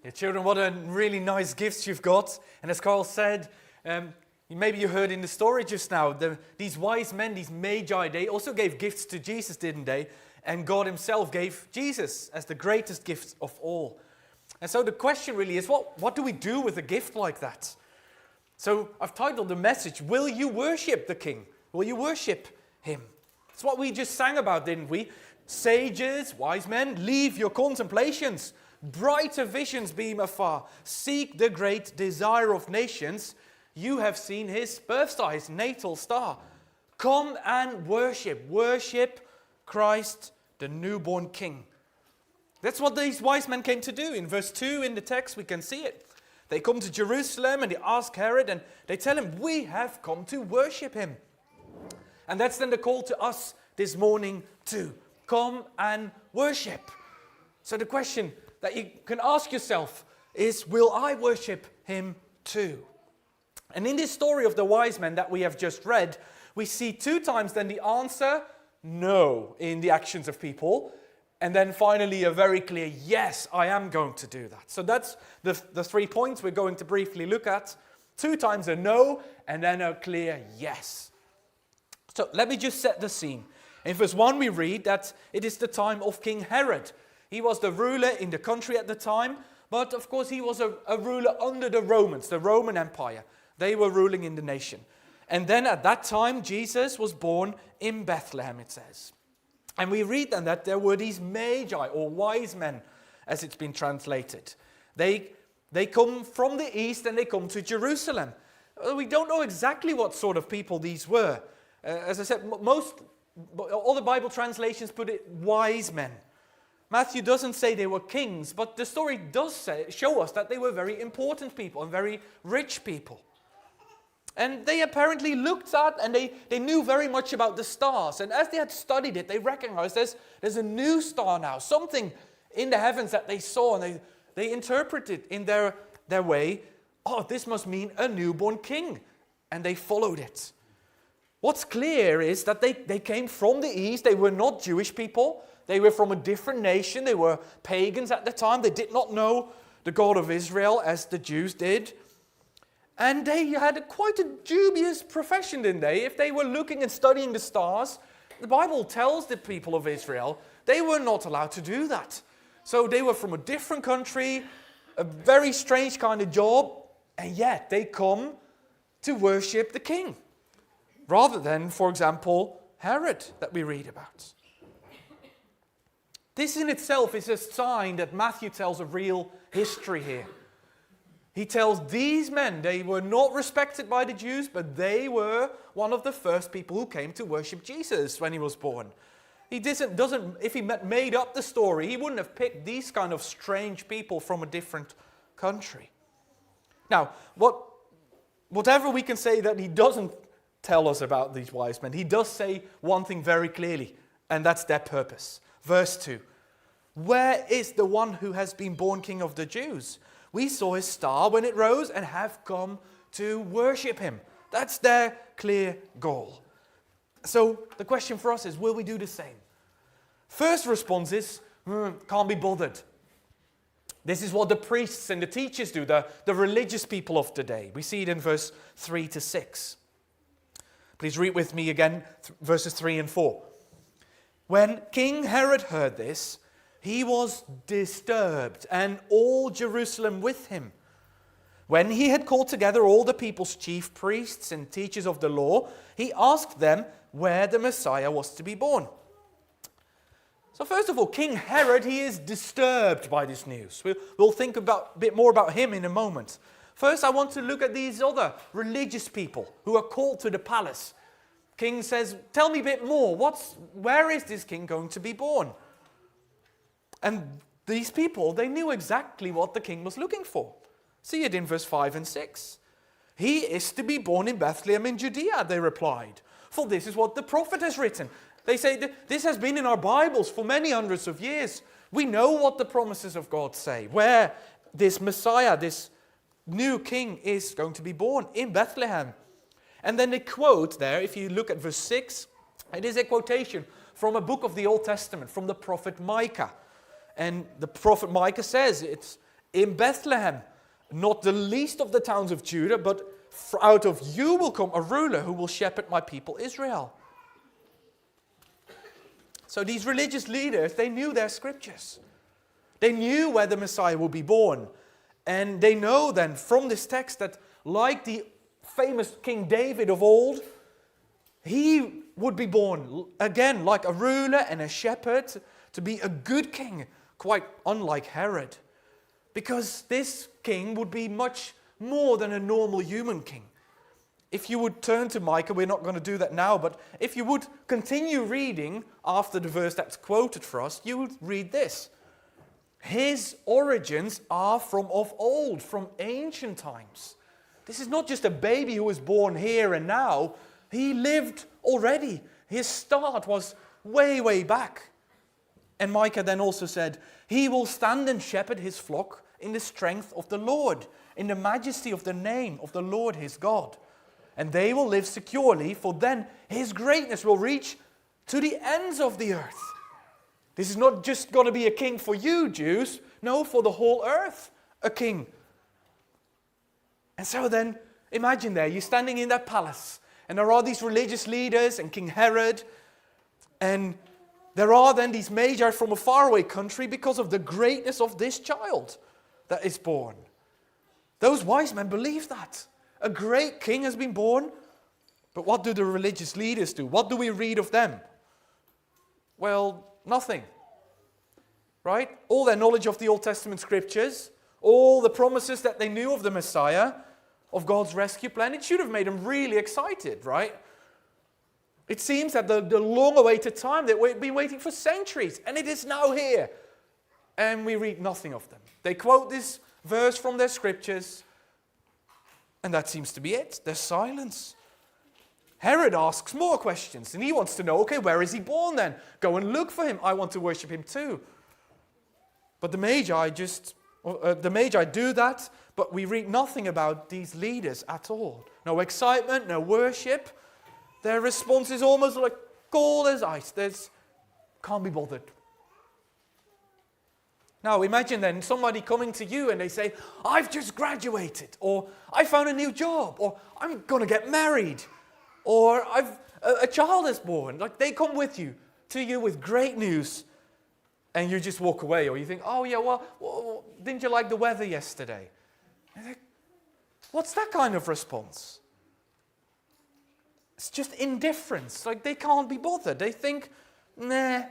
Yeah, children, what a really nice gifts you've got. And as Carl said, maybe you heard in the story just now, these wise men, these magi, they also gave gifts to Jesus, didn't they? And God himself gave Jesus as the greatest gift of all. And so the question really is, what do we do with a gift like that? So I've titled the message, Will You Worship the King? Will you worship him? It's what we just sang about, didn't we? Sages, wise men, leave your contemplations. Brighter visions beam afar. Seek the great desire of nations. You have seen his birth star, his natal star. Come and worship. Worship Christ, the newborn King. That's what these wise men came to do. In verse 2 in the text, we can see it. They come to Jerusalem and they ask Herod and they tell him, we have come to worship him. And that's then the call to us this morning too. Come and worship. So the question that you can ask yourself is, will I worship him too? And in this story of the wise men that we have just read, we see 2 times then the answer, no, in the actions of people. And then finally a very clear, yes, I am going to do that. So that's the 3 points we're going to briefly look at. 2 times a no, and then a clear yes. So let me just set the scene. In verse 1 we read that it is the time of King Herod. He was the ruler in the country at the time, but of course he was a ruler under the Romans, the Roman Empire. They were ruling in the nation. And then at that time Jesus was born in Bethlehem, it says. And we read then that there were these magi, or wise men, as it's been translated. They come from the east and they come to Jerusalem. We don't know exactly what sort of people these were. As I said, all the Bible translations put it wise men. Matthew doesn't say they were kings, but the story does show us that they were very important people and very rich people. And they apparently looked at and they knew very much about the stars. And as they had studied it, they recognized there's a new star now, something in the heavens that they saw, and they interpreted in their way, oh, this must mean a newborn king. And they followed it. What's clear is that they came from the east. They were not Jewish people. They were from a different nation. They were pagans at the time. They did not know the God of Israel as the Jews did. And they had quite a dubious profession, didn't they? If they were looking and studying the stars, the Bible tells the people of Israel they were not allowed to do that. So they were from a different country, a very strange kind of job, and yet they come to worship the king, rather than, for example, Herod that we read about. This in itself is a sign that Matthew tells a real history here. He tells these men, they were not respected by the Jews, but they were one of the first people who came to worship Jesus when he was born. If he made up the story, he wouldn't have picked these kind of strange people from a different country. Now, whatever we can say that he doesn't tell us about these wise men, he does say one thing very clearly, and that's their purpose. Verse 2, where is the one who has been born King of the Jews? We saw his star when it rose and have come to worship him. That's their clear goal. So the question for us is, will we do the same? First response is, can't be bothered. This is what the priests and the teachers do, the religious people of today. We see it in verse 3 to 6. Please read with me again, verses 3 and 4. When King Herod heard this, he was disturbed, and all Jerusalem with him. When he had called together all the people's chief priests and teachers of the law, he asked them where the Messiah was to be born. So first of all, King Herod, he is disturbed by this news. We'll think a bit more about him in a moment. First, I want to look at these other religious people who are called to the palace. King says, tell me a bit more. Where is this king going to be born? And these people, they knew exactly what the king was looking for. See it in verse 5 and 6. He is to be born in Bethlehem in Judea, they replied. For this is what the prophet has written. They say, this has been in our Bibles for many hundreds of years. We know what the promises of God say. Where this Messiah, this new king is going to be born, in Bethlehem. And then they quote there, if you look at verse 6, it is a quotation from a book of the Old Testament, from the prophet Micah. And the prophet Micah says, in Bethlehem, not the least of the towns of Judah, but out of you will come a ruler who will shepherd my people Israel. So these religious leaders, they knew their scriptures. They knew where the Messiah would be born. And they know then from this text that like the famous King David of old, he would be born again like a ruler and a shepherd, to be a good king, quite unlike Herod. Because this king would be much more than a normal human king. If you would turn to Micah, we're not going to do that now, but if you would continue reading after the verse that's quoted for us, you would read this. His origins are from of old, from ancient times. This is not just a baby who was born here and now. He lived already. His start was way, way back. And Micah then also said, he will stand and shepherd his flock in the strength of the Lord, in the majesty of the name of the Lord his God. And they will live securely, for then his greatness will reach to the ends of the earth. This is not just going to be a king for you, Jews. No, for the whole earth, a king. And so then, imagine there, you're standing in that palace, and there are these religious leaders and King Herod, and there are then these magi from a faraway country because of the greatness of this child that is born. Those wise men believe that. A great king has been born. But what do the religious leaders do? What do we read of them? Well, nothing. Right? All their knowledge of the Old Testament scriptures, all the promises that they knew of the Messiah, of God's rescue plan, it should have made them really excited, right? It seems that the long-awaited time that we've been waiting for centuries, and it is now here. And we read nothing of them. They quote this verse from their scriptures, and that seems to be it. There's silence. Herod asks more questions, and he wants to know, okay, where is he born then? Go and look for him. I want to worship him too. But the Magi do that, but we read nothing about these leaders at all. No excitement, no worship. Their response is almost like cold as ice. Can't be bothered. Now imagine then somebody coming to you and they say, I've just graduated, or I found a new job, or I'm going to get married, or a child is born. Like they come to you with great news, and you just walk away, or you think, oh yeah, well didn't you like the weather yesterday? And think, what's that kind of response? It's just indifference. Like they can't be bothered. They think, nah,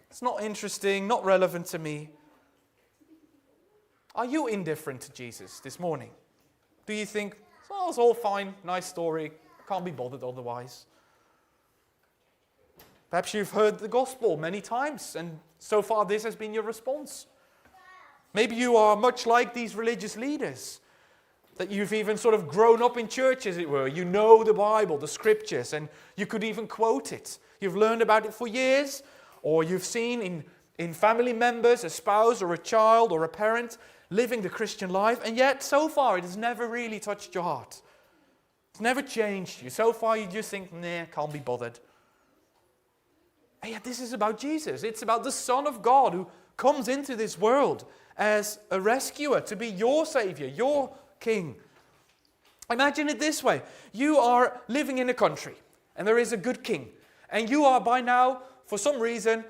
it's not interesting, not relevant to me. Are you indifferent to Jesus this morning? Do you think, oh, it's all fine, nice story, can't be bothered otherwise? Perhaps you've heard the gospel many times, and so far this has been your response. Maybe you are much like these religious leaders, that you've even sort of grown up in church, as it were. You know the Bible, the scriptures, and you could even quote it. You've learned about it for years, or you've seen in family members, a spouse or a child or a parent living the Christian life, and yet so far it has never really touched your heart. It's never changed you. So far you just think, nah, can't be bothered. And yet this is about Jesus. It's about the Son of God who comes into this world as a rescuer, to be your Savior, your King. Imagine it this way. You are living in a country, and there is a good king, and you are by now, for some reason,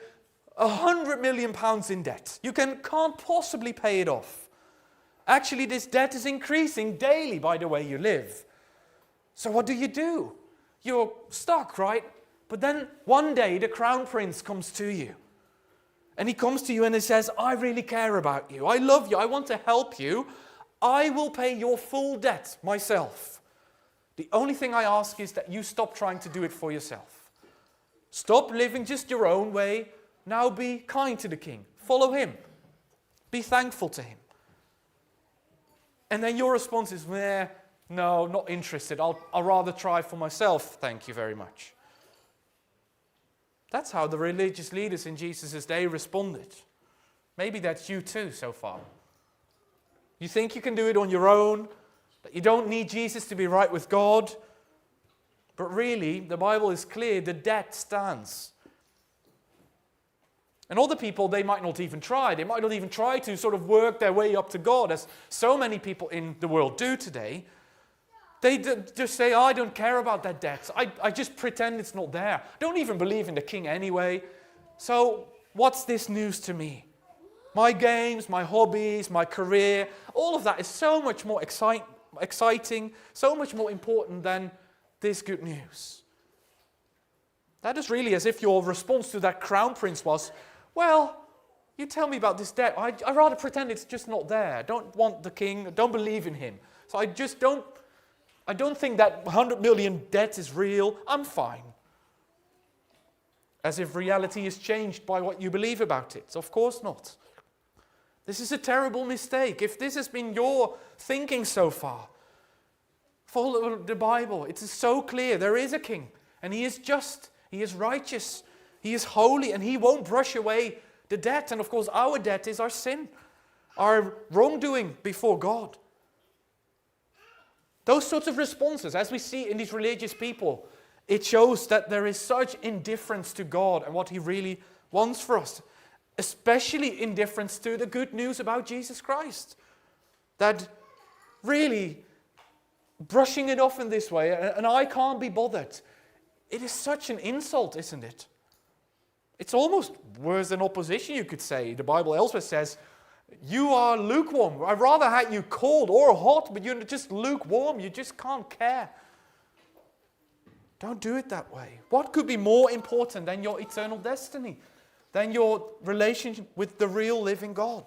£100 million in debt. You can't possibly pay it off. Actually, this debt is increasing daily by the way you live. So what do? You're stuck, right? But then one day the crown prince comes to you. And he comes to you and he says, I really care about you. I love you. I want to help you. I will pay your full debt myself. The only thing I ask is that you stop trying to do it for yourself. Stop living just your own way. Now be kind to the king. Follow him. Be thankful to him. And then your response is, no, not interested. I'll rather try for myself. Thank you very much. That's how the religious leaders in Jesus' day responded. Maybe that's you too so far. You think you can do it on your own, that you don't need Jesus to be right with God. But really, the Bible is clear, the debt stands. And other people, they might not even try. They might not even try to sort of work their way up to God, as so many people in the world do today. They just say, I don't care about that debt. I just pretend it's not there. I don't even believe in the king anyway. So what's this news to me? My games, my hobbies, my career, all of that is so much more exciting, so much more important than this good news. That is really as if your response to that crown prince was, well, you tell me about this debt. I'd rather pretend it's just not there. I don't want the king. I don't believe in him. So I don't think that 100 million debt is real. I'm fine. As if reality is changed by what you believe about it. Of course not. This is a terrible mistake. If this has been your thinking so far, follow the Bible. It is so clear. There is a king, and he is just, he is righteous, he is holy, and he won't brush away the debt. And of course, our debt is our sin, our wrongdoing before God. Those sorts of responses, as we see in these religious people, it shows that there is such indifference to God and what he really wants for us, especially indifference to the good news about Jesus Christ. That really, brushing it off in this way, and I can't be bothered, it is such an insult, isn't it? It's almost worse than opposition, you could say. The Bible elsewhere says, you are lukewarm. I'd rather have you cold or hot, but you're just lukewarm. You just can't care. Don't do it that way. What could be more important than your eternal destiny? Than your relationship with the real living God?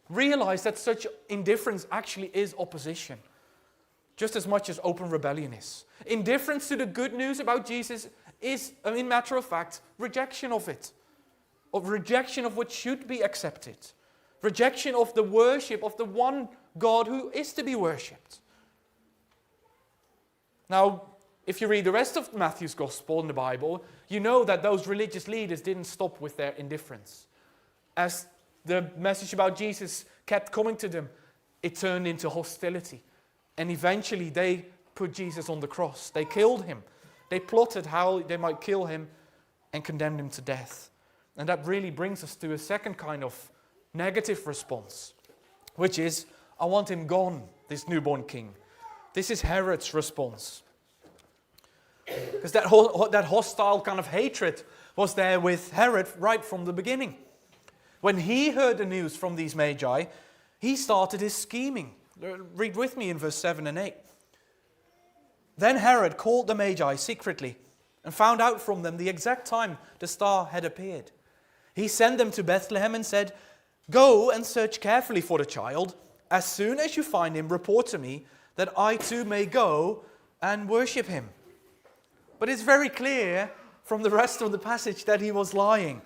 Realize that such indifference actually is opposition, just as much as open rebellion is. Indifference to the good news about Jesus is, in matter of fact, rejection of it. Of rejection of what should be accepted. Rejection of the worship of the one God who is to be worshipped. Now, if you read the rest of Matthew's Gospel in the Bible, you know that those religious leaders didn't stop with their indifference. As the message about Jesus kept coming to them, it turned into hostility. And eventually they put Jesus on the cross. They killed him. They plotted how they might kill him and condemned him to death. And that really brings us to a second kind of negative response, which is, I want him gone, this newborn king. This is Herod's response. Because that hostile kind of hatred was there with Herod right from the beginning. When he heard the news from these magi, he started his scheming. Read with me in verse 7 and 8. Then Herod called the magi secretly and found out from them the exact time the star had appeared. He sent them to Bethlehem and said, "Go and search carefully for the child. As soon as you find him, report to me, that I too may go and worship him." But it's very clear from the rest of the passage that he was lying.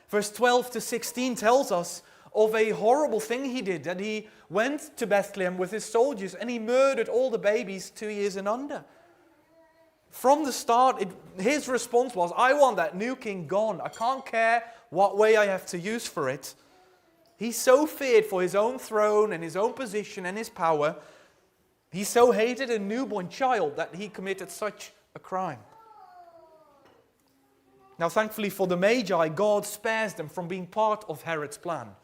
Verse 12 to 16 tells us of a horrible thing he did, that he went to Bethlehem with his soldiers and he murdered all the babies 2 years and under. From the start, his response was, I want that new king gone. I can't care what way I have to use for it. He so feared for his own throne and his own position and his power. He so hated a newborn child that he committed such a crime. Now, thankfully for the Magi, God spares them from being part of Herod's plan.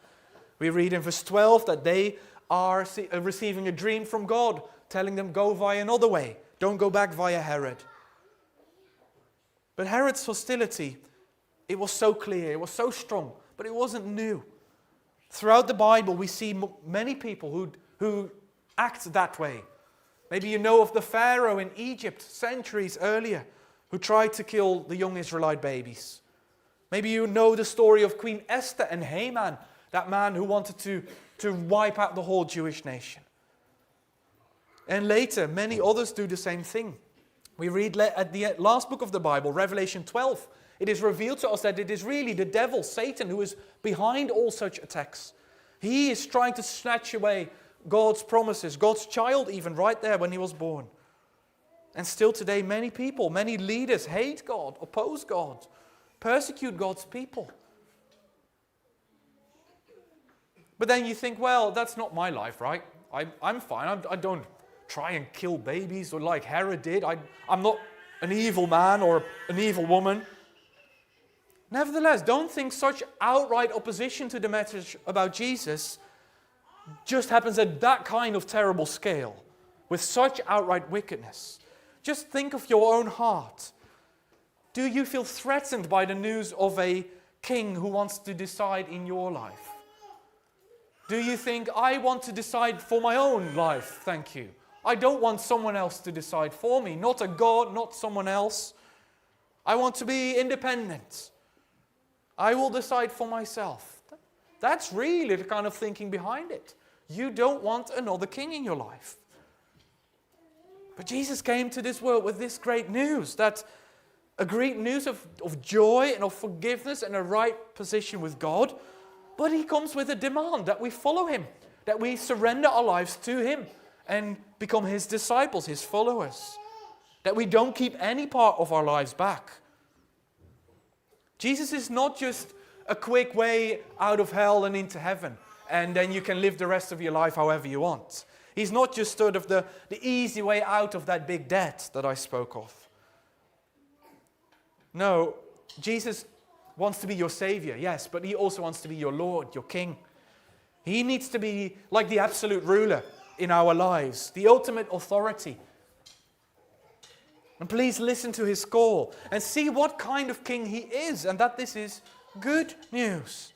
We read in verse 12 that they are receiving a dream from God, telling them, go via another way. Don't go back via Herod. But Herod's hostility, it was so clear, it was so strong, but it wasn't new. Throughout the Bible, we see many people who act that way. Maybe you know of the Pharaoh in Egypt centuries earlier who tried to kill the young Israelite babies. Maybe you know the story of Queen Esther and Haman, that man who wanted to wipe out the whole Jewish nation. And later, many others do the same thing. We read at the last book of the Bible, Revelation 12, it is revealed to us that it is really the devil, Satan, who is behind all such attacks. He is trying to snatch away God's promises, God's child even, right there when he was born. And still today, many people, many leaders hate God, oppose God, persecute God's people. But then you think, well, that's not my life, right? I'm fine. I don't try and kill babies or like Herod did. I'm not an evil man or an evil woman. Nevertheless, don't think such outright opposition to the message about Jesus just happens at that kind of terrible scale, with such outright wickedness. Just think of your own heart. Do you feel threatened by the news of a king who wants to decide in your life? Do you think, I want to decide for my own life, thank you. I don't want someone else to decide for me, not a God, not someone else. I want to be independent. I will decide for myself. That's really the kind of thinking behind it. You don't want another king in your life. But Jesus came to this world with this great news, that a great news of joy and of forgiveness and a right position with God. But he comes with a demand that we follow him, that we surrender our lives to him and become his disciples, his followers. That we don't keep any part of our lives back. Jesus is not just a quick way out of hell and into heaven, and then you can live the rest of your life however you want. He's not just sort of the easy way out of that big debt that I spoke of. No, Jesus wants to be your Savior, yes, but he also wants to be your Lord, your King. He needs to be like the absolute ruler in our lives, the ultimate authority. And please listen to his call and see what kind of king he is, and that this is good news.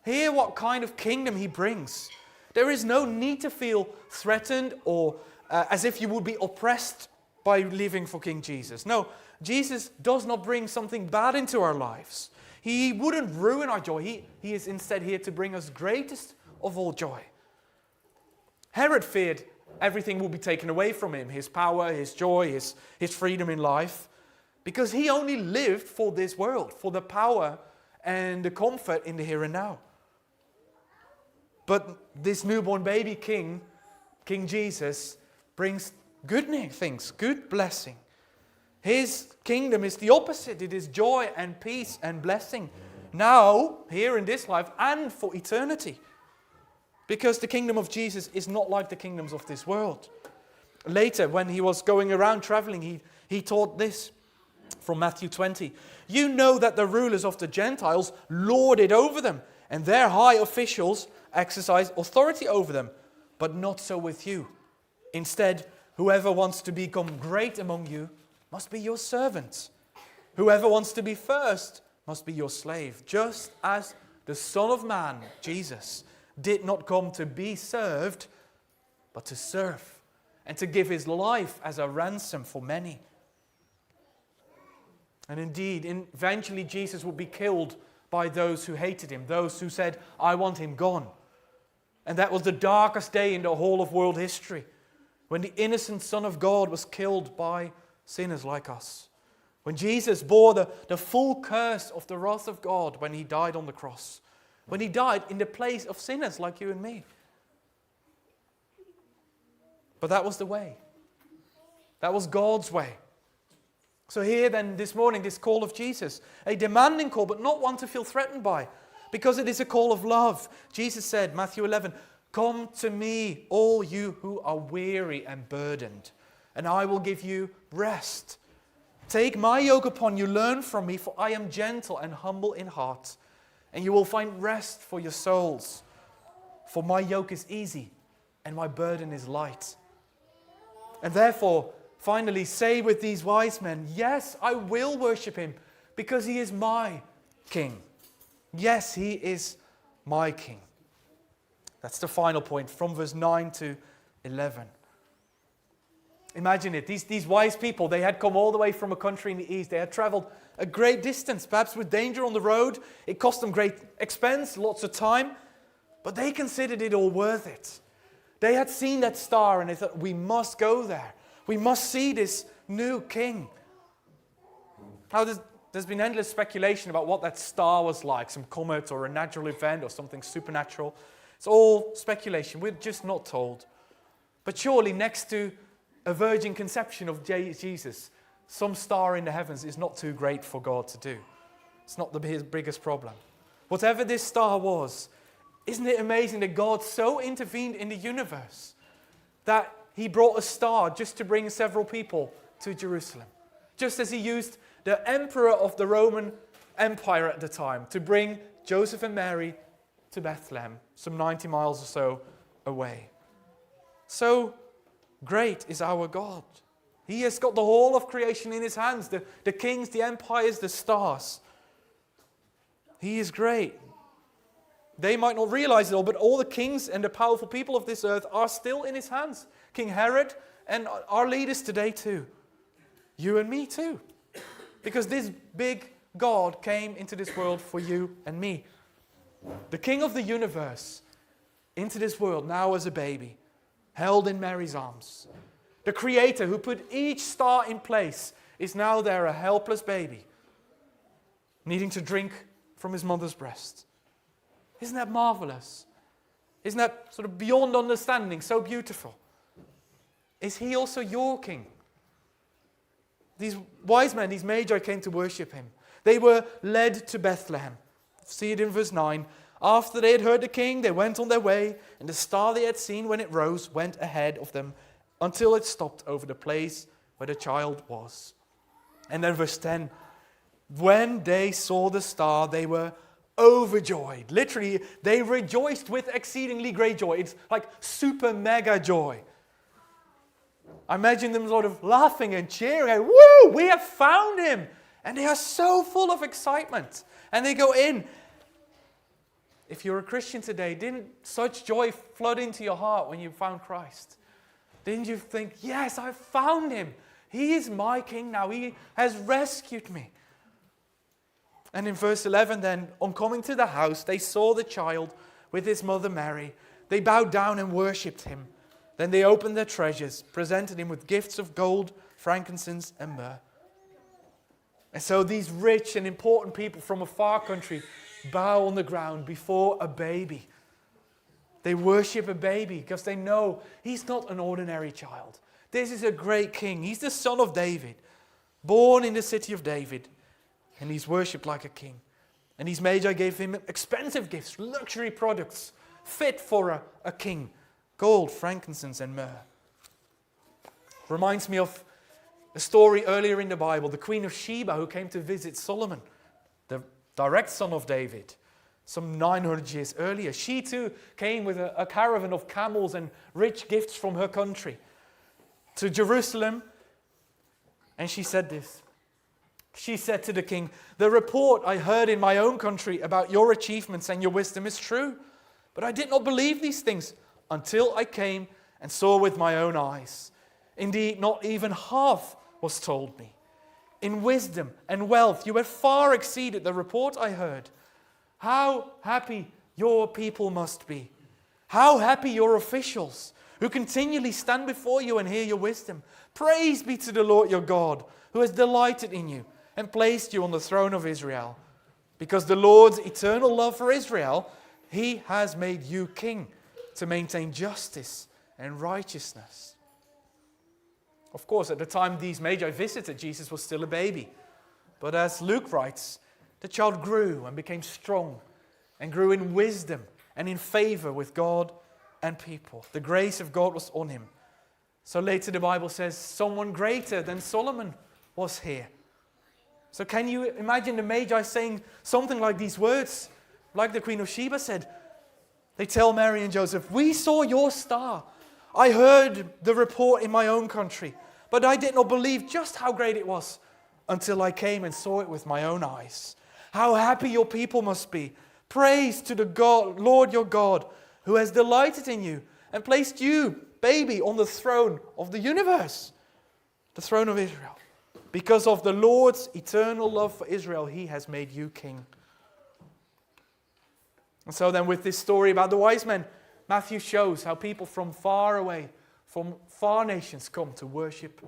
Hear what kind of kingdom he brings. There is no need to feel threatened or as if you would be oppressed by living for King Jesus. No, Jesus does not bring something bad into our lives. He wouldn't ruin our joy. He is instead here to bring us greatest of all joy. Herod feared everything will be taken away from him, his power, his joy, his freedom in life, because he only lived for this world, for the power and the comfort in the here and now. But this newborn baby king, King Jesus, brings good things, good blessing. His kingdom is the opposite. It is joy and peace and blessing, now, here in this life, and for eternity. Because the kingdom of Jesus is not like the kingdoms of this world. Later, when he was going around traveling, he taught this from Matthew 20. You know that the rulers of the Gentiles lord it over them, and their high officials exercise authority over them, but not so with you. Instead, whoever wants to become great among you must be your servant. Whoever wants to be first must be your slave, just as the Son of Man, Jesus, did not come to be served, but to serve, and to give his life as a ransom for many. And indeed, eventually Jesus would be killed by those who hated him, those who said, I want him gone. And that was the darkest day in the whole of world history, when the innocent Son of God was killed by sinners like us. When Jesus bore the full curse of the wrath of God when he died on the cross. When he died in the place of sinners like you and me. But that was the way. That was God's way. So here then this morning, this call of Jesus, a demanding call, but not one to feel threatened by, because it is a call of love. Jesus said, Matthew 11, come to me, all you who are weary and burdened, and I will give you rest. Take my yoke upon you, learn from me, for I am gentle and humble in heart, and you will find rest for your souls. For my yoke is easy, and my burden is light. And therefore, finally, say with these wise men, yes, I will worship him, because he is my king. Yes, he is my king. That's the final point, from verse 9 to 11. Imagine it, these wise people, they had come all the way from a country in the east. They had traveled a great distance, perhaps with danger on the road. It cost them great expense, lots of time, but they considered it all worth it. They had seen that star and they thought, we must go there. We must see this new king. Now, there's been endless speculation about what that star was like, some comet or a natural event or something supernatural. It's all speculation. We're just not told. But surely next to a virgin conception of Jesus, some star in the heavens is not too great for God to do. It's not his biggest problem. Whatever this star was, isn't it amazing that God so intervened in the universe that he brought a star just to bring several people to Jerusalem? Just as he used the emperor of the Roman empire at the time to bring Joseph and Mary to Bethlehem, some 90 miles or so away. So great is our God. He has got the whole of creation in his hands, the kings, the empires, the stars. He is great. They might not realize it all, but all the kings and the powerful people of this earth are still in his hands. King Herod and our leaders today too. You and me too. Because this big God came into this world for you and me. The King of the universe into this world now as a baby, held in Mary's arms. The Creator who put each star in place is now there, a helpless baby, needing to drink from his mother's breast. Isn't that marvelous? Isn't that sort of beyond understanding, so beautiful? Is he also your King? These wise men, these magi, came to worship him. They were led to Bethlehem. See it in verse 9. After they had heard the king, they went on their way, and the star they had seen when it rose went ahead of them until it stopped over the place where the child was. And then verse 10. When they saw the star, they were overjoyed. Literally, they rejoiced with exceedingly great joy. It's like super mega joy. I imagine them sort of laughing and cheering. Woo! We have found him! And they are so full of excitement. And they go in. If you're a Christian today, didn't such joy flood into your heart when you found Christ? Didn't you think, yes, I found him. He is my King now. He has rescued me. And in verse 11 then, on coming to the house, they saw the child with his mother Mary. They bowed down and worshipped him. Then they opened their treasures, presented him with gifts of gold, frankincense, and myrrh. And so these rich and important people from a far country bow on the ground before a baby. They worship a baby because they know he's not an ordinary child. This is a great king. He's the son of David, born in the city of David. And he's worshipped like a king. And these magi gave him expensive gifts, luxury products, fit for a king. Gold, frankincense, and myrrh. Reminds me of a story earlier in the Bible, the Queen of Sheba who came to visit Solomon, the direct son of David, some 900 years earlier. She too came with a caravan of camels and rich gifts from her country to Jerusalem. And she said this. She said to the king, "The report I heard in my own country about your achievements and your wisdom is true. But I did not believe these things until I came and saw with my own eyes. Indeed, not even half was told me. In wisdom and wealth, you have far exceeded the report I heard. How happy your people must be. How happy your officials who continually stand before you and hear your wisdom. Praise be to the Lord your God, who has delighted in you and placed you on the throne of Israel. Because the Lord's eternal love for Israel, he has made you king to maintain justice and righteousness." Of course, at the time these magi visited, Jesus was still a baby. But as Luke writes, the child grew and became strong and grew in wisdom and in favor with God and people. The grace of God was on him. So later the Bible says someone greater than Solomon was here. So can you imagine the magi saying something like these words? Like the Queen of Sheba said. They tell Mary and Joseph, "We saw your star. I heard the report in my own country, but I did not believe just how great it was until I came and saw it with my own eyes. How happy your people must be. Praise to the God, Lord your God, who has delighted in you and placed you, baby, on the throne of the universe, the throne of Israel. Because of the Lord's eternal love for Israel, he has made you king." And so then with this story about the wise men, Matthew shows how people from far away, from far nations come to worship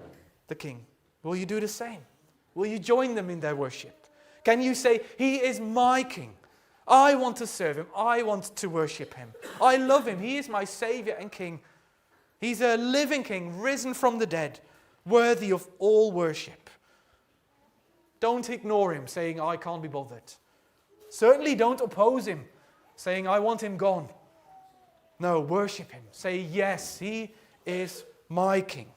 the king. Will you do the same? Will you join them in their worship? Can you say, "He is my king. I want to serve him. I want to worship him. I love him. He is my Savior and King. He's a living king, risen from the dead, worthy of all worship." Don't ignore him, saying, "I can't be bothered." Certainly don't oppose him, saying, "I want him gone." No, worship him. Say, "Yes, he is my king."